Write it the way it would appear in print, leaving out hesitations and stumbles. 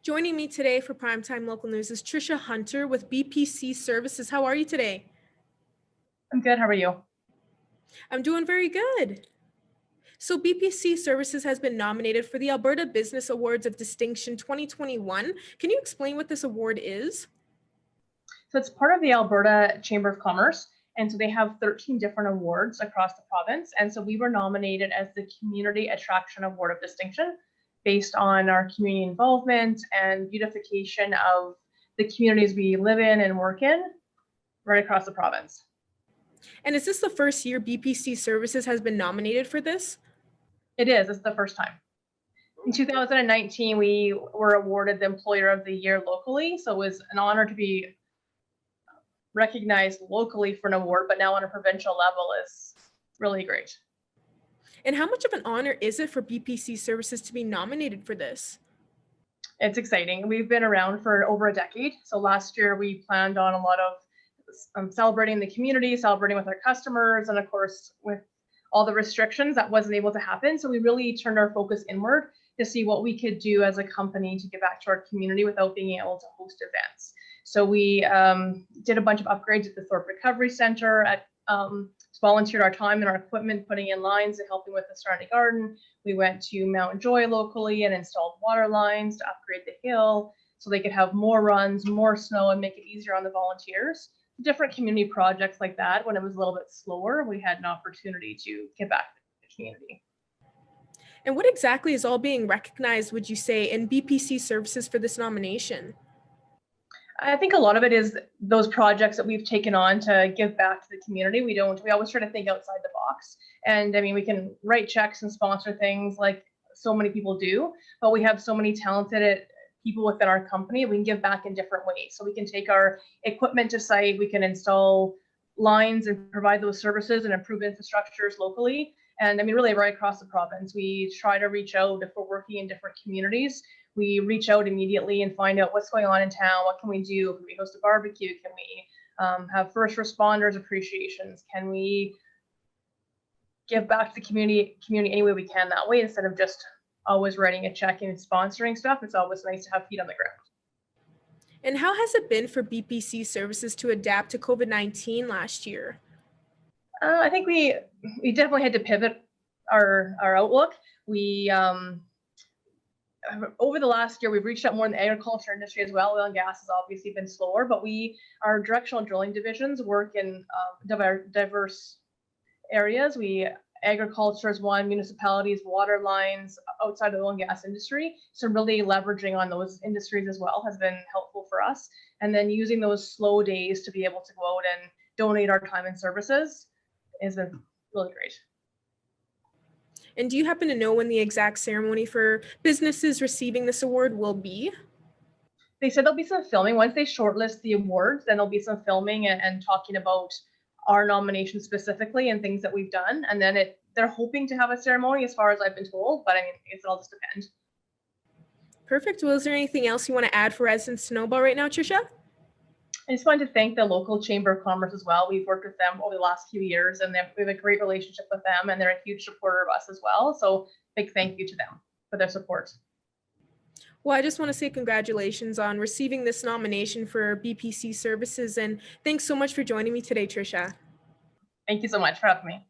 Joining me today for Primetime Local News is Trisha Hunter with BPC Services. How are you today? I'm good. How are you? I'm doing very good. So BPC Services has been nominated for the Alberta Business Awards of Distinction 2021. Can you explain what this award is? So it's part of the Alberta Chamber of Commerce. And so they have 13 different awards across the province. And so we were nominated as the Community Attraction Award of Distinction based on our community involvement and beautification of the communities we live in and work in right across the province. And is this the first year BPC Services has been nominated for this? It is. It's the first time. In 2019, we were awarded the Employer of the Year locally. So it was an honor to be recognized locally for an award, but now on a provincial level is really great. And how much of an honor is it for BPC Services to be nominated for this? It's exciting. We've been around for over a decade. So last year we planned on a lot of celebrating the community, celebrating with our customers, and of course with all the restrictions that wasn't able to happen. So we really turned our focus inward to see what we could do as a company to give back to our community without being able to host events. So we did a bunch of upgrades at the Thorpe Recovery Center, volunteered our time and our equipment, putting in lines and helping with the Serenity Garden. We went to Mount Joy locally and installed water lines to upgrade the hill so they could have more runs, more snow, and make it easier on the volunteers. Different community projects like that. When it was a little bit slower, we had an opportunity to give back to the community. And what exactly is all being recognized, would you say, in BPC Services for this nomination? I think a lot of it is those projects that we've taken on to give back to the community. We always try to think outside the box. And I mean, we can write checks and sponsor things like so many people do, but we have so many talented people within our company. We can give back in different ways. So we can take our equipment to site, we can install lines and provide those services and improve infrastructures locally. And I mean, really right across the province, we try to reach out if we're working in different communities. We reach out immediately and find out what's going on in town. What can we do? Can we host a barbecue? Can we have first responders appreciations? Can we give back to the community any way we can that way, instead of just always writing a check and sponsoring stuff? It's always nice to have feet on the ground. And how has it been for BPC Services to adapt to COVID-19 last year? I think we definitely had to pivot our outlook. We over the last year, we've reached out more in the agriculture industry as well. Oil and gas has obviously been slower, but our directional drilling divisions work in diverse areas. Agriculture is one, municipalities, water lines outside of the oil and gas industry. So really leveraging on those industries as well has been helpful for us. And then using those slow days to be able to go out and donate our time and services has been really great. And do you happen to know when the exact ceremony for businesses receiving this award will be? They said there'll be some filming. Once they shortlist the awards, then there'll be some filming and talking about our nomination specifically and things that we've done. And then they're hoping to have a ceremony, as far as I've been told, but I mean, it'll just depend. Perfect. Well, is there anything else you want to add for residents to know about right now, Trisha? I just wanted to thank the local Chamber of Commerce as well. We've worked with them over the last few years, and we have a great relationship with them, and they're a huge supporter of us as well. So big thank you to them for their support. Well, I just want to say congratulations on receiving this nomination for BPC Services, and thanks so much for joining me today, Trisha. Thank you so much for having me.